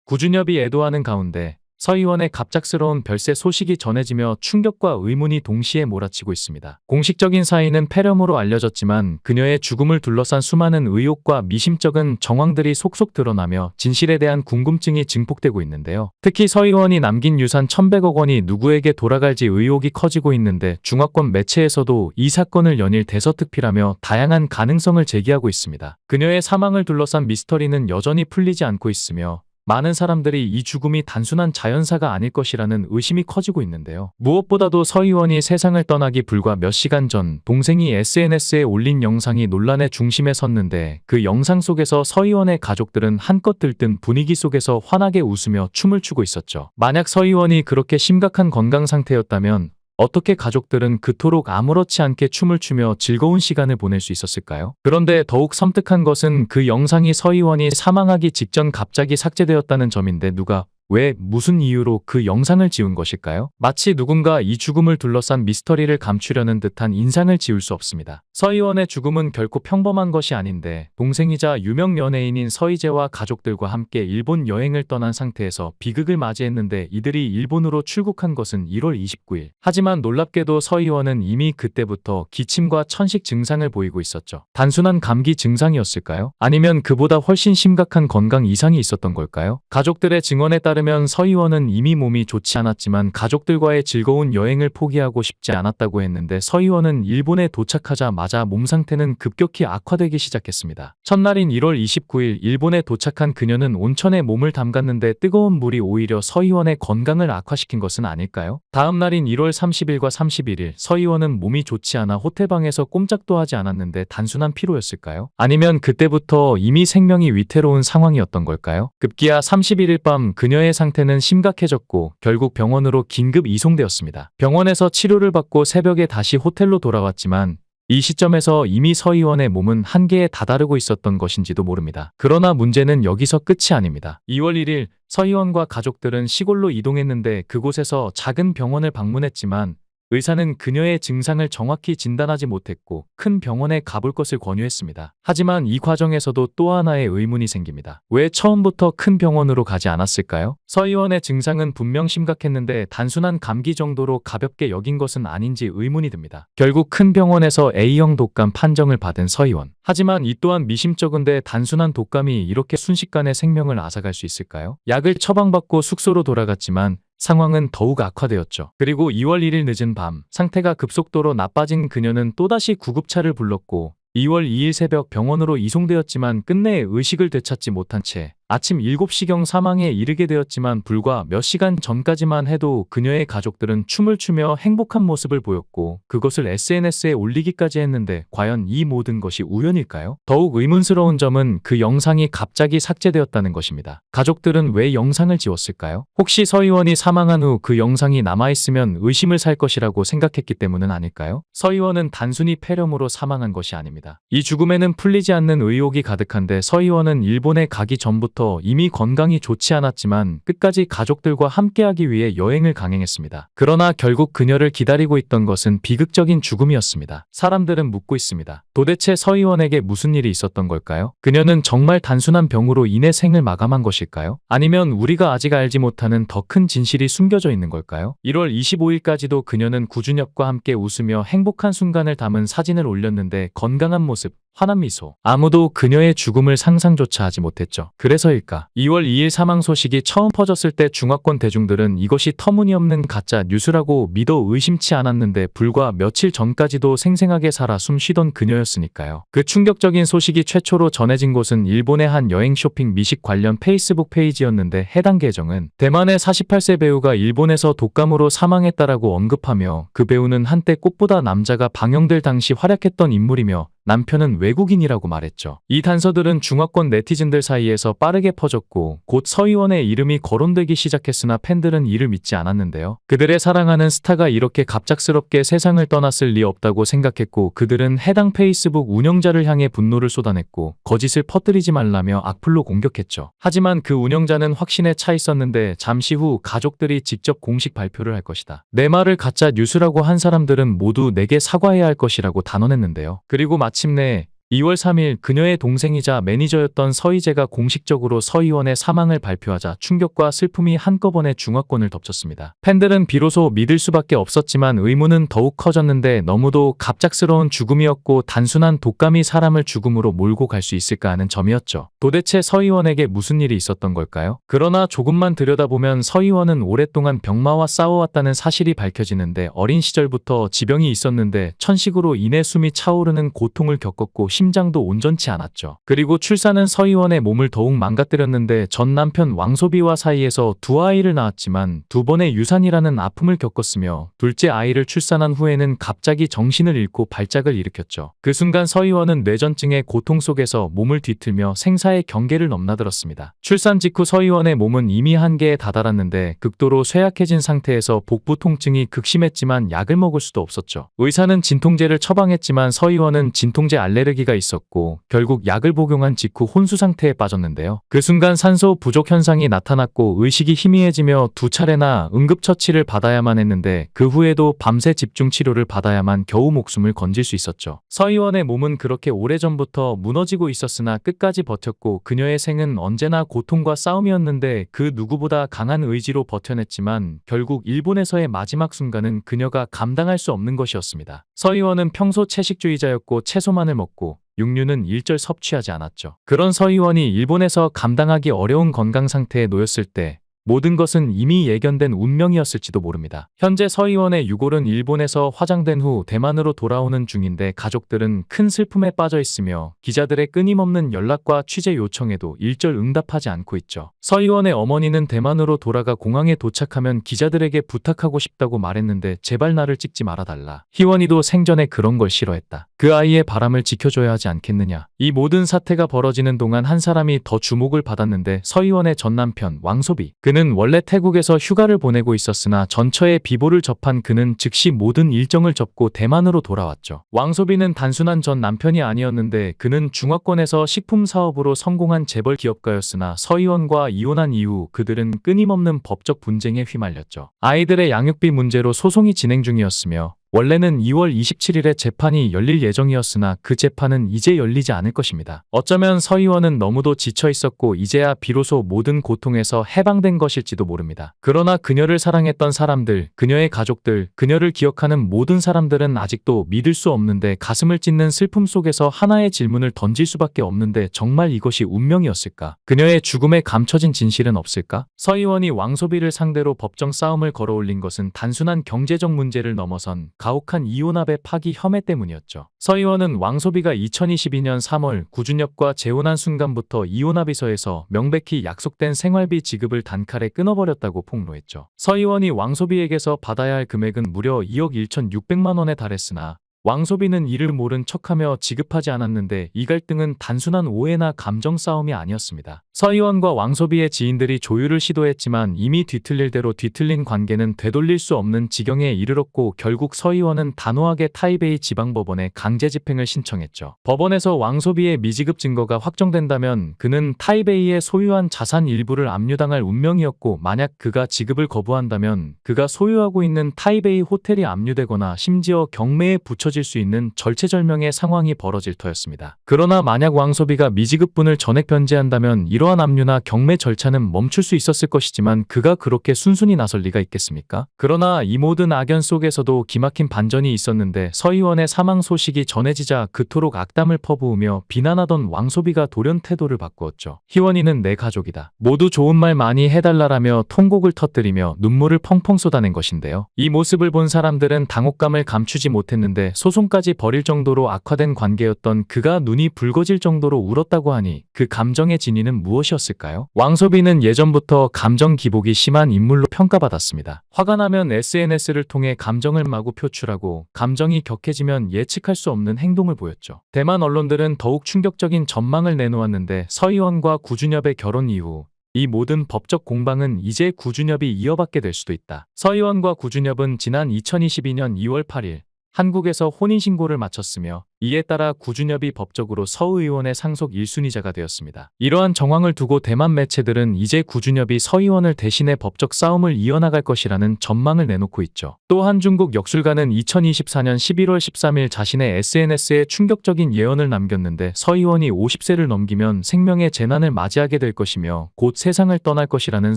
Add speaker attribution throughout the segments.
Speaker 1: 구준엽이 애도하는 가운데 서희원의 갑작스러운 별세 소식이 전해지며 충격과 의문이 동시에 몰아치고 있습니다. 공식적인 사인은 폐렴으로 알려졌지만 그녀의 죽음을 둘러싼 수많은 의혹과 미심쩍은 정황들이 속속 드러나며 진실에 대한 궁금증이 증폭되고 있는데요. 특히 서희원이 남긴 유산 1,100억 원이 누구에게 돌아갈지 의혹이 커지고 있는데 중화권 매체에서도 이 사건을 연일 대서특필하며 다양한 가능성을 제기하고 있습니다. 그녀의 사망을 둘러싼 미스터리는 여전히 풀리지 않고 있으며 많은 사람들이 이 죽음이 단순한 자연사가 아닐 것이라는 의심이 커지고 있는데요. 무엇보다도 서희원이 세상을 떠나기 불과 몇 시간 전 동생이 SNS에 올린 영상이 논란의 중심에 섰는데 그 영상 속에서 서희원의 가족들은 한껏 들뜬 분위기 속에서 환하게 웃으며 춤을 추고 있었죠. 만약 서희원이 그렇게 심각한 건강 상태였다면 어떻게 가족들은 그토록 아무렇지 않게 춤을 추며 즐거운 시간을 보낼 수 있었을까요? 그런데 더욱 섬뜩한 것은 그 영상이 서희원이 사망하기 직전 갑자기 삭제되었다는 점인데 누가, 왜, 무슨 이유로 그 영상을 지운 것일까요? 마치 누군가 이 죽음을 둘러싼 미스터리를 감추려는 듯한 인상을 지울 수 없습니다. 서희원의 죽음은 결코 평범한 것이 아닌데 동생이자 유명 연예인인 서희재와 가족들과 함께 일본 여행을 떠난 상태에서 비극을 맞이했는데 이들이 일본으로 출국한 것은 1월 29일. 하지만 놀랍게도 서희원은 이미 그때부터 기침과 천식 증상을 보이고 있었죠. 단순한 감기 증상이었을까요? 아니면 그보다 훨씬 심각한 건강 이상이 있었던 걸까요? 가족들의 증언에 따르면 서희원은 이미 몸이 좋지 않았지만 가족들과의 즐거운 여행을 포기하고 싶지 않았다고 했는데 서희원은 일본에 도착하자마자 몸 상태는 급격히 악화되기 시작했습니다. 첫날인 1월 29일 일본에 도착한 그녀는 온천에 몸을 담갔는데 뜨거운 물이 오히려 서희원의 건강을 악화시킨 것은 아닐까요? 다음 날인 1월 30일과 31일 서희원은 몸이 좋지 않아 호텔방에서 꼼짝도 하지 않았는데 단순한 피로였을까요? 아니면 그때부터 이미 생명이 위태로운 상황이었던 걸까요? 급기야 31일 밤 그녀의 상태는 심각해졌고 결국 병원으로 긴급 이송되었습니다. 병원에서 치료를 받고 새벽에 다시 호텔로 돌아왔지만 이 시점에서 이미 서희원의 몸은 한계에 다다르고 있었던 것인지도 모릅니다. 그러나 문제는 여기서 끝이 아닙니다. 2월 1일 서희원과 가족들은 시골로 이동했는데 그곳에서 작은 병원을 방문했지만 의사는 그녀의 증상을 정확히 진단하지 못했고 큰 병원에 가볼 것을 권유했습니다. 하지만 이 과정에서도 또 하나의 의문이 생깁니다. 왜 처음부터 큰 병원으로 가지 않았을까요? 서희원의 증상은 분명 심각했는데 단순한 감기 정도로 가볍게 여긴 것은 아닌지 의문이 듭니다. 결국 큰 병원에서 A형 독감 판정을 받은 서희원. 하지만 이 또한 미심쩍은데 단순한 독감이 이렇게 순식간에 생명을 앗아갈 수 있을까요? 약을 처방받고 숙소로 돌아갔지만 상황은 더욱 악화되었죠. 그리고 2월 1일 늦은 밤 상태가 급속도로 나빠진 그녀는 또다시 구급차를 불렀고 2월 2일 새벽 병원으로 이송되었지만 끝내 의식을 되찾지 못한 채 아침 7시경 사망에 이르게 되었지만 불과 몇 시간 전까지만 해도 그녀의 가족들은 춤을 추며 행복한 모습을 보였고 그것을 SNS에 올리기까지 했는데 과연 이 모든 것이 우연일까요? 더욱 의문스러운 점은 그 영상이 갑자기 삭제되었다는 것입니다. 가족들은 왜 영상을 지웠을까요? 혹시 서희원이 사망한 후 그 영상이 남아있으면 의심을 살 것이라고 생각했기 때문은 아닐까요? 서희원은 단순히 폐렴으로 사망한 것이 아닙니다. 이 죽음에는 풀리지 않는 의혹이 가득한데 서희원은 일본에 가기 전부터 이미 건강이 좋지 않았지만 끝까지 가족들과 함께하기 위해 여행을 강행했습니다. 그러나 결국 그녀를 기다리고 있던 것은 비극적인 죽음이었습니다. 사람들은 묻고 있습니다. 도대체 서희원에게 무슨 일이 있었던 걸까요? 그녀는 정말 단순한 병으로 인해 생을 마감한 것일까요? 아니면 우리가 아직 알지 못하는 더 큰 진실이 숨겨져 있는 걸까요? 1월 25일까지도 그녀는 구준엽과 함께 웃으며 행복한 순간을 담은 사진을 올렸는데 건강한 모습, 환한 미소. 아무도 그녀의 죽음을 상상조차 하지 못했죠. 그래서일까? 2월 2일 사망 소식이 처음 퍼졌을 때 중화권 대중들은 이것이 터무니없는 가짜 뉴스라고 믿어 의심치 않았는데 불과 며칠 전까지도 생생하게 살아 숨쉬던 그녀였으니까요. 그 충격적인 소식이 최초로 전해진 곳은 일본의 한 여행 쇼핑 미식 관련 페이스북 페이지였는데 해당 계정은 대만의 48세 배우가 일본에서 독감으로 사망했다라고 언급하며 그 배우는 한때 꽃보다 남자가 방영될 당시 활약했던 인물이며 남편은 외국인이라고 말했죠. 이 단서들은 중화권 네티즌들 사이에서 빠르게 퍼졌고 곧 서희원의 이름이 거론되기 시작했으나 팬들은 이를 믿지 않았는데요. 그들의 사랑하는 스타가 이렇게 갑작스럽게 세상을 떠났을 리 없다고 생각했고 그들은 해당 페이스북 운영자를 향해 분노를 쏟아냈고 거짓을 퍼뜨리지 말라며 악플로 공격했죠. 하지만 그 운영자는 확신에 차 있었는데 잠시 후 가족들이 직접 공식 발표를 할 것이다. 내 말을 가짜 뉴스라고 한 사람들은 모두 내게 사과해야 할 것이라고 단언했는데요. 그리고 마침내 2월 3일 그녀의 동생이자 매니저였던 서희재가 공식적으로 서희원의 사망을 발표하자 충격과 슬픔이 한꺼번에 중화권을 덮쳤습니다. 팬들은 비로소 믿을 수밖에 없었지만 의문은 더욱 커졌는데 너무도 갑작스러운 죽음이었고 단순한 독감이 사람을 죽음으로 몰고 갈 수 있을까 하는 점이었죠. 도대체 서희원에게 무슨 일이 있었던 걸까요? 그러나 조금만 들여다보면 서희원은 오랫동안 병마와 싸워왔다는 사실이 밝혀지는데 어린 시절부터 지병이 있었는데 천식으로 인해 숨이 차오르는 고통을 겪었고 심장도 온전치 않았죠. 그리고 출산은 서희원의 몸을 더욱 망가뜨렸는데 전 남편 왕소비와 사이에서 두 아이를 낳았지만 두 번의 유산이라는 아픔을 겪었으며 둘째 아이를 출산한 후에는 갑자기 정신을 잃고 발작을 일으켰죠. 그 순간 서희원은 뇌전증의 고통 속에서 몸을 뒤틀며 생사의 경계를 넘나들었습니다. 출산 직후 서희원의 몸은 이미 한계에 다다랐는데 극도로 쇠약해진 상태에서 복부 통증이 극심했지만 약을 먹을 수도 없었죠. 의사는 진통제를 처방했지만 서희원은 진통제 알레르기가 있었고 결국 약을 복용한 직후 혼수 상태에 빠졌는데요. 그 순간 산소 부족 현상이 나타났고 의식이 희미해지며 두 차례나 응급처치를 받아야만 했는데 그 후에도 밤새 집중 치료를 받아야만 겨우 목숨을 건질 수 있었죠. 서희원의 몸은 그렇게 오래전부터 무너지고 있었으나 끝까지 버텼고 그녀의 생은 언제나 고통과 싸움이었는데 그 누구보다 강한 의지로 버텨냈지만 결국 일본에서의 마지막 순간은 그녀가 감당할 수 없는 것이었습니다. 서희원은 평소 채식주의자였고 채소만을 먹고 육류는 일절 섭취하지 않았죠. 그런 서희원이 일본에서 감당하기 어려운 건강 상태에 놓였을 때 모든 것은 이미 예견된 운명이었을지도 모릅니다. 현재 서희원의 유골은 일본에서 화장된 후 대만으로 돌아오는 중인데 가족들은 큰 슬픔에 빠져 있으며 기자들의 끊임없는 연락과 취재 요청에도 일절 응답하지 않고 있죠. 서희원의 어머니는 대만으로 돌아가 공항에 도착하면 기자들에게 부탁하고 싶다고 말했는데 제발 나를 찍지 말아달라. 희원이도 생전에 그런 걸 싫어했다. 그 아이의 바람을 지켜줘야 하지 않겠느냐. 이 모든 사태가 벌어지는 동안 한 사람이 더 주목을 받았는데 서희원의 전 남편 왕소비. 그는 원래 태국에서 휴가를 보내고 있었으나 전처의 비보를 접한 그는 즉시 모든 일정을 접고 대만으로 돌아왔죠. 왕소비는 단순한 전 남편이 아니었는데 그는 중화권에서 식품 사업으로 성공한 재벌 기업가였으나 서희원과 이혼한 이후 그들은 끊임없는 법적 분쟁에 휘말렸죠. 아이들의 양육비 문제로 소송이 진행 중이었으며 원래는 2월 27일에 재판이 열릴 예정이었으나 그 재판은 이제 열리지 않을 것입니다. 어쩌면 서희원은 너무도 지쳐 있었고 이제야 비로소 모든 고통에서 해방된 것일지도 모릅니다. 그러나 그녀를 사랑했던 사람들, 그녀의 가족들, 그녀를 기억하는 모든 사람들은 아직도 믿을 수 없는데 가슴을 찢는 슬픔 속에서 하나의 질문을 던질 수밖에 없는데 정말 이것이 운명이었을까? 그녀의 죽음에 감춰진 진실은 없을까? 서희원이 왕소비를 상대로 법정 싸움을 걸어올린 것은 단순한 경제적 문제를 넘어선 가혹한 이혼합의 파기 혐의 때문이었죠. 서희원은 왕소비가 2022년 3월 구준엽과 재혼한 순간부터 이혼합의서에서 명백히 약속된 생활비 지급을 단칼에 끊어버렸다고 폭로했죠. 서희원이 왕소비에게서 받아야 할 금액은 무려 2억 1,600만 원에 달했으나 왕소비는 이를 모른 척하며 지급하지 않았는데 이 갈등은 단순한 오해나 감정 싸움이 아니었습니다. 서희원과 왕소비의 지인들이 조율을 시도했지만 이미 뒤틀릴 대로 뒤틀린 관계는 되돌릴 수 없는 지경에 이르렀고 결국 서희원은 단호하게 타이베이 지방법원에 강제 집행을 신청했죠. 법원에서 왕소비의 미지급 증거가 확정된다면 그는 타이베이에 소유한 자산 일부를 압류당할 운명이었고 만약 그가 지급을 거부한다면 그가 소유하고 있는 타이베이 호텔이 압류되거나 심지어 경매에 붙여질 수 있는 절체절명의 상황이 벌어질 터였습니다. 그러나 만약 왕소비가 미지급분을 전액 변제한다면 이러한 압류나 경매 절차는 멈출 수 있었을 것이지만 그가 그렇게 순순히 나설 리가 있겠습니까? 그러나 이 모든 악연 속에서도 기막힌 반전이 있었는데 서희원의 사망 소식이 전해지자 그토록 악담을 퍼부으며 비난하던 왕소비가 돌연 태도를 바꾸었죠. 희원이는 내 가족이다. 모두 좋은 말 많이 해달라라며 통곡을 터뜨리며 눈물을 펑펑 쏟아낸 것인데요. 이 모습을 본 사람들은 당혹감을 감추지 못했는데 소송까지 벌일 정도로 악화된 관계였던 그가 눈이 붉어질 정도로 울었다고 하니 그 감정의 진위는 무엇이었을까요? 왕소비는 예전부터 감정 기복이 심한 인물로 평가받았습니다. 화가 나면 SNS를 통해 감정을 마구 표출하고 감정이 격해지면 예측할 수 없는 행동을 보였죠. 대만 언론들은 더욱 충격적인 전망을 내놓았는데 서희원과 구준엽의 결혼 이후 이 모든 법적 공방은 이제 구준엽이 이어받게 될 수도 있다. 서희원과 구준엽은 지난 2022년 2월 8일 한국에서 혼인신고를 마쳤으며 이에 따라 구준엽이 법적으로 서의원의 상속 1순위자가 되었습니다. 이러한 정황을 두고 대만 매체들은 이제 구준엽이 서의원을 대신해 법적 싸움을 이어나갈 것이라는 전망을 내놓고 있죠. 또 한중국 역술가는 2024년 11월 13일 자신의 SNS에 충격적인 예언을 남겼는데 서의원이 50세를 넘기면 생명의 재난을 맞이하게 될 것이며 곧 세상을 떠날 것이라는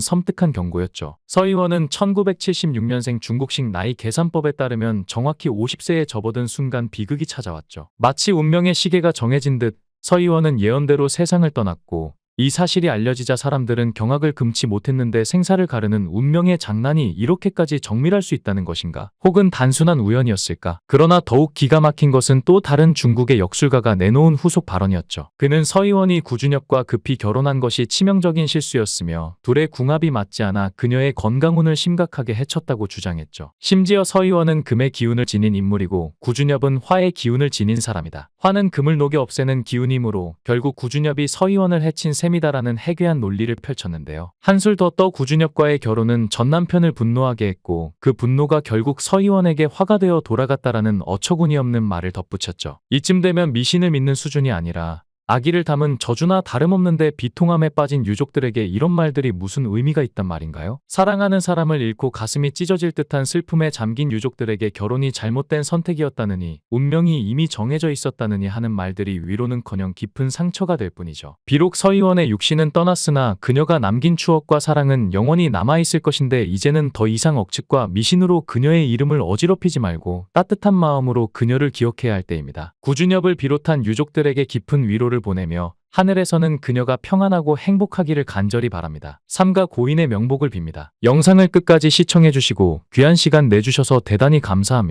Speaker 1: 섬뜩한 경고였죠. 서의원은 1976년생 중국식 나이 계산법에 따르면 정확히 50세에 접어든 순간 비극이 찾아왔죠. 마치 운명의 시계가 정해진 듯 서의원은 예언대로 세상을 떠났고 이 사실이 알려지자 사람들은 경악을 금치 못했는데 생사를 가르는 운명의 장난이 이렇게까지 정밀할 수 있다는 것인가? 혹은 단순한 우연이었을까? 그러나 더욱 기가 막힌 것은 또 다른 중국의 역술가가 내놓은 후속 발언이었죠. 그는 서의원이 구준엽과 급히 결혼한 것이 치명적인 실수였으며 둘의 궁합이 맞지 않아 그녀의 건강운을 심각하게 해쳤다고 주장했죠. 심지어 서의원은 금의 기운을 지닌 인물이고 구준엽은 화의 기운을 지닌 사람이다. 화는 금을 녹여 없애는 기운이므로 결국 구준엽이 서의원을 해친 셈이다라는 해괴한 논리를 펼쳤는데요. 한술 더 떠 구준엽과의 결혼은 전 남편을 분노하게 했고 그 분노가 결국 서의원에게 화가 되어 돌아갔다라는 어처구니 없는 말을 덧붙였죠. 이쯤 되면 미신을 믿는 수준이 아니라 아기를 담은 저주나 다름없는데 비통함에 빠진 유족들에게 이런 말들이 무슨 의미가 있단 말인가요? 사랑하는 사람을 잃고 가슴이 찢어질 듯한 슬픔에 잠긴 유족들에게 결혼이 잘못된 선택이었다느니 운명이 이미 정해져 있었다느니 하는 말들이 위로는커녕 깊은 상처가 될 뿐이죠. 비록 서의원의 육신은 떠났으나 그녀가 남긴 추억과 사랑은 영원히 남아있을 것인데 이제는 더 이상 억측과 미신으로 그녀의 이름을 어지럽히지 말고 따뜻한 마음으로 그녀를 기억해야 할 때입니다. 구준엽을 비롯한 유족들에게 깊은 위로를 보내며 하늘에서는 그녀가 평안하고 행복하기를 간절히 바랍니다. 삼가 고인의 명복을 빕니다. 영상을 끝까지 시청해주시고 귀한 시간 내주셔서 대단히 감사합니다.